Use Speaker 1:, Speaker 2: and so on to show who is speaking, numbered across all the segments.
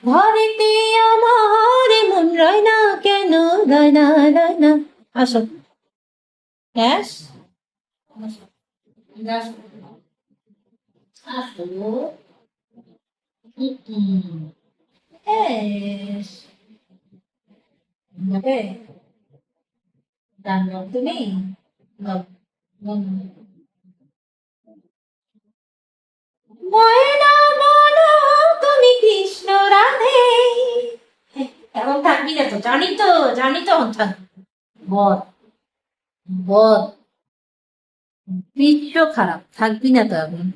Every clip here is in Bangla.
Speaker 1: ঘরেতে আমার মন রয় না কেন, রয় না রয় না। আসো গ্যাস, আসো। গ্যাস যাবে, গান গাও তুমি, গাও। ময়না বলো তুমি কৃষ্ণ রাধে। এখন থাকবি না তো, জানি তো, জানি তো থাক। বল, বল, বিশ্ব খারাপ, থাকবি না তো এখন।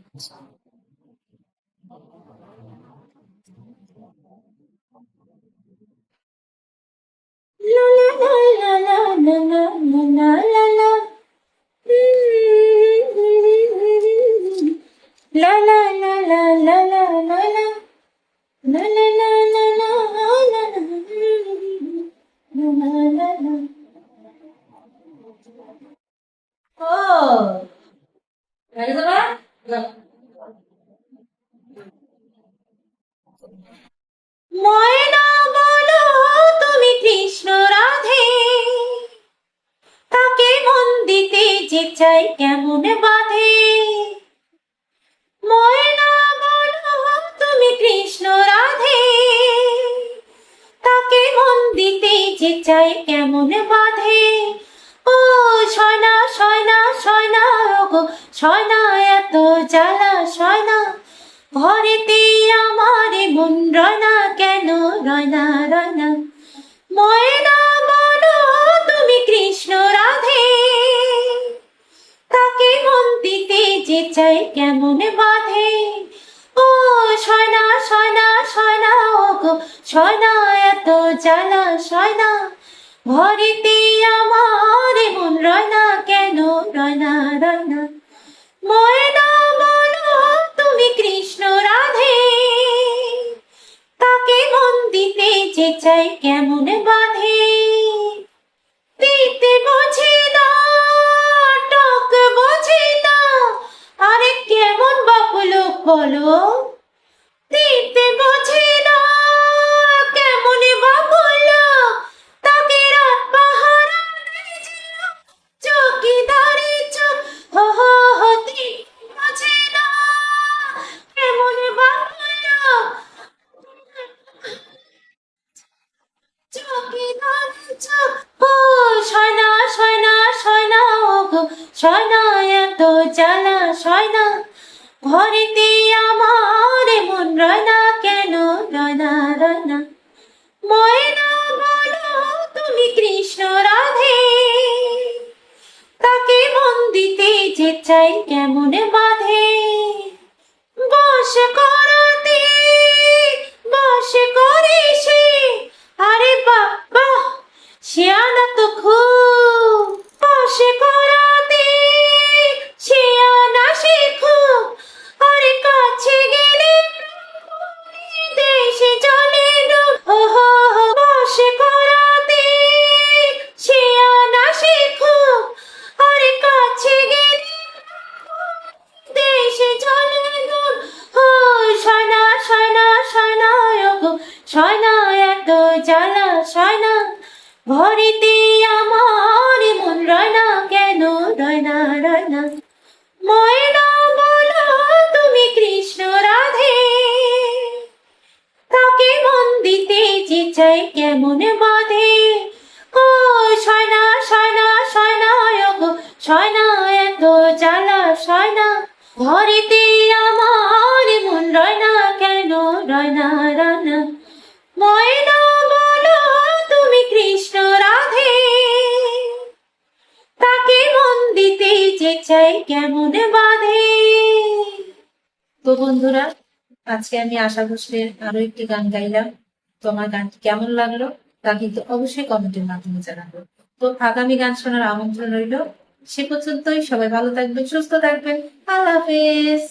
Speaker 1: লা লা লা লা লা লা লা লা লা। লা লা লা লা লা লা লা লা। লা লা লা লা লা লা লা লা লা। ও গাড়ি যাবা? যাও। ময়না বলো তুমি কৃষ্ণ রাধে, তাকে মন দিতে যে চাই কেমন বাধে। ময়না বলো তুমি কৃষ্ণ রাধে, তাকে মন দিতে যে চাই কেমন বাধে। ও সয়না সয়না সয়না, গো সয়না এত জ্বালা সয়না, ঘরেতে আমার মন রয় না কেন, রয় না রয় না। ময়না বলো তুমি কৃষ্ণ রাধে, তাকে মন দিতে যে চাই কেমন বাধে। ও সয়না সয়না সয়না, ও গো সয়না এত জ্বালা সয়না, ঘরেতে আমার মন রয় না কেন, রয় না রয় না। ময়না বলো তুমি কৃষ্ণ রাধে, তাকে মন দিতে যে চাই কেমন বাধে। দিতে বোঝে না, টক বোঝে না, আরে কেমন বাপুলো বলো। দিতে বোঝে না, কেমন বাপুলো, তাকে রাত পাহারা দিয়েছিল চৌকিদারি চোখ। হো হো হো, দিতে বোঝে না, কেমন বাপুলো, চৌকিদারি চোখ। ও সয়না সয়না সয়না, ও গো সয়না এত জ্বালা সয়না, ঘরেতে আমার মন রয় না কেন, রয় না রয় না। ময়না বলো তুমি কৃষ্ণ রাধে, তাকে মন দিতে যে চাই কেমন বাধে। বস করতে বস করে সে, আরে বাবা শিয়ানা তো খুব। বস করাতে শিয়ানা শেখো, আরে কাছে গেলে দেশে চলে ডুব। ও হো হো, বস করাতে শিয়ানা শেখো, আরে কাছে গেলে দেশে চলে ডুব। ও সয়না সয়না সয়না, ও গো সয়না এত জ্বালা সয়না, ঘরেতে আমার মন রয় না কেন, রয় না রয় না। ময়না বলো তুমি কৃষ্ণ রাধে, তাকে মন দিতে যে চাই কেমন বাধে। ও সয়না সয়না সয়না, ও গো সয়না এত জ্বালা সয়না, ঘরেতে আমার মন রয় না কেন, রয় না রয় না। ময়না বলো তুমি কৃষ্ণ রাধে, তাকে মন দিতে যে চাই কেমন বাধে। তো বন্ধুরা, আজকে আমি আশা ভোসলের আরো একটি গান গাইলাম। তোমার গানটি কেমন লাগলো তা কিন্তু অবশ্যই কমেন্টের মাধ্যমে জানাবো। তো আগামী গান শোনার আমন্ত্রণ রইল। সে পর্যন্তই সবাই ভালো থাকবেন, সুস্থ থাকবেন। আল্লাহ হাফেজ।